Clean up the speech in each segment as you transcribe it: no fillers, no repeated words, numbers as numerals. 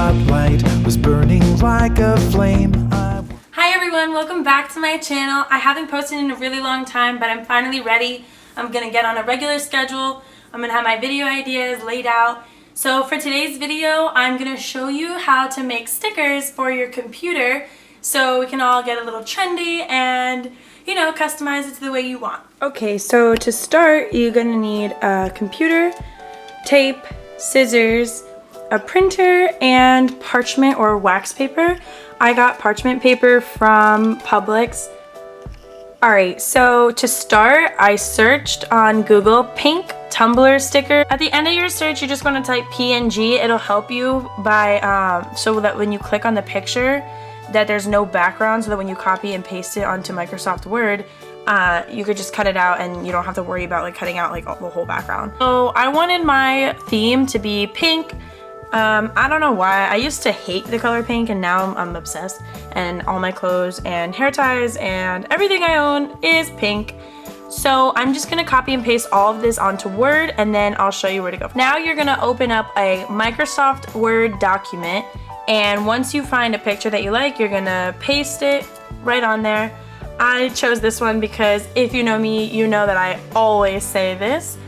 spotlight was burning like a flame. Hi everyone, welcome back to my channel. I haven't posted in a really long time, but I'm finally ready. I'm gonna get on a regular schedule. I'm gonna have my video ideas laid out. So for today's video, I'm gonna show you how to make stickers for your computer so we can all get a little trendy and, you know, customize it to the way you want. Okay, so to start, you're gonna need a computer, tape, scissors, a printer, and parchment or wax paper. I got parchment paper from Publix. Alright, so to start, I searched on Google pink tumbler sticker. At the end of your search, you're just going to type PNG. It'll help you by so that when you click on the picture that there's no background, so that when you copy and paste it onto Microsoft Word, you could just cut it out and you don't have to worry about like cutting out like the whole background. So I wanted my theme to be pink. I don't know why. I used to hate the color pink and now I'm obsessed, and all my clothes and hair ties and everything I own is pink. So I'm just gonna copy and paste all of this onto Word, and then I'll show you where to go. Now you're gonna open up a Microsoft Word document, and once you find a picture that you like, you're gonna paste it right on there. I chose this one because if you know me, you know that I always say this.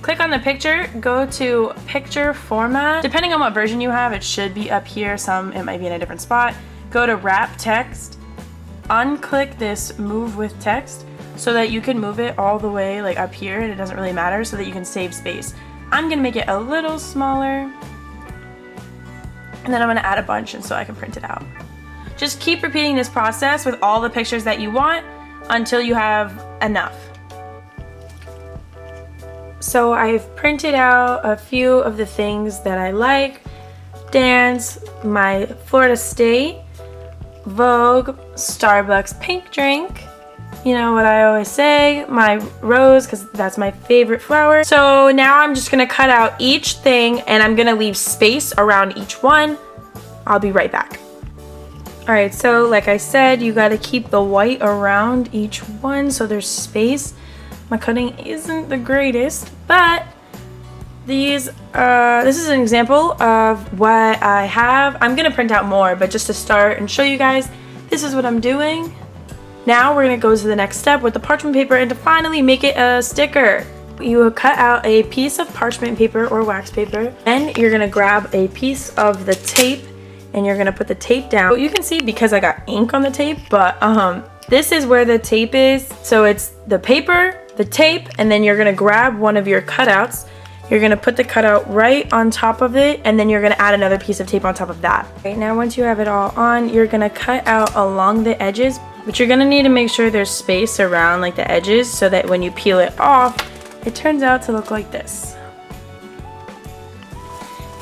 Click on the picture, go to picture format. Depending on what version you have, it should be up here. Some, it might be in a different spot. Go to wrap text, unclick this move with text so that you can move it all the way like up here, and it doesn't really matter, so that you can save space. I'm gonna make it a little smaller, and then I'm gonna add a bunch and so I can print it out. Just keep repeating this process with all the pictures that you want until you have enough. So I've printed out a few of the things that I like. Dance, my Florida State, Vogue, Starbucks pink drink, you know what I always say, my rose, because that's my favorite flower. So now I'm just gonna cut out each thing and I'm gonna leave space around each one. I'll be right back. Alright, so like I said, you gotta keep the white around each one so there's space. My cutting isn't the greatest, but this is an example of what I have. I'm gonna print out more, but just to start and show you guys, this is what I'm doing. Now we're gonna go to the next step with the parchment paper and to finally make it a sticker. You cut out a piece of parchment paper or wax paper, and you're gonna grab a piece of the tape and you're gonna put the tape down. You can see because I got ink on the tape, but this is where the tape is. So it's the paper, the tape, and then you're gonna grab one of your cutouts. You're gonna put the cutout right on top of it, and then you're gonna add another piece of tape on top of that. Right now, once you have it all on, you're gonna cut out along the edges, but you're gonna need to make sure there's space around like the edges so that when you peel it off, it turns out to look like this.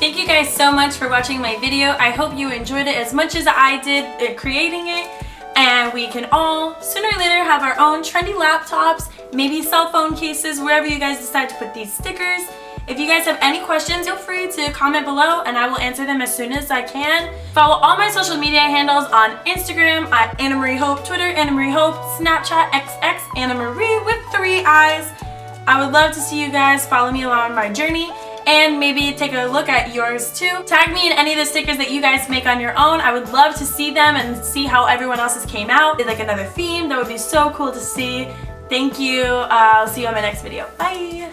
Thank you guys so much for watching my video. I hope you enjoyed it as much as I did creating it. And we can all, sooner or later, have our own trendy laptops, maybe cell phone cases, wherever you guys decide to put these stickers. If you guys have any questions, feel free to comment below and I will answer them as soon as I can. Follow all my social media handles on Instagram at AnnaMarie Hope, Twitter AnnaMarie Hope, Snapchat XX AnnaMarie with 3 eyes. I would love to see you guys follow me along my journey, and maybe take a look at yours too. Tag me in any of the stickers that you guys make on your own. I would love to see them and see how everyone else's came out. It's like another theme. That would be so cool to see. Thank you. I'll see you on my next video. Bye.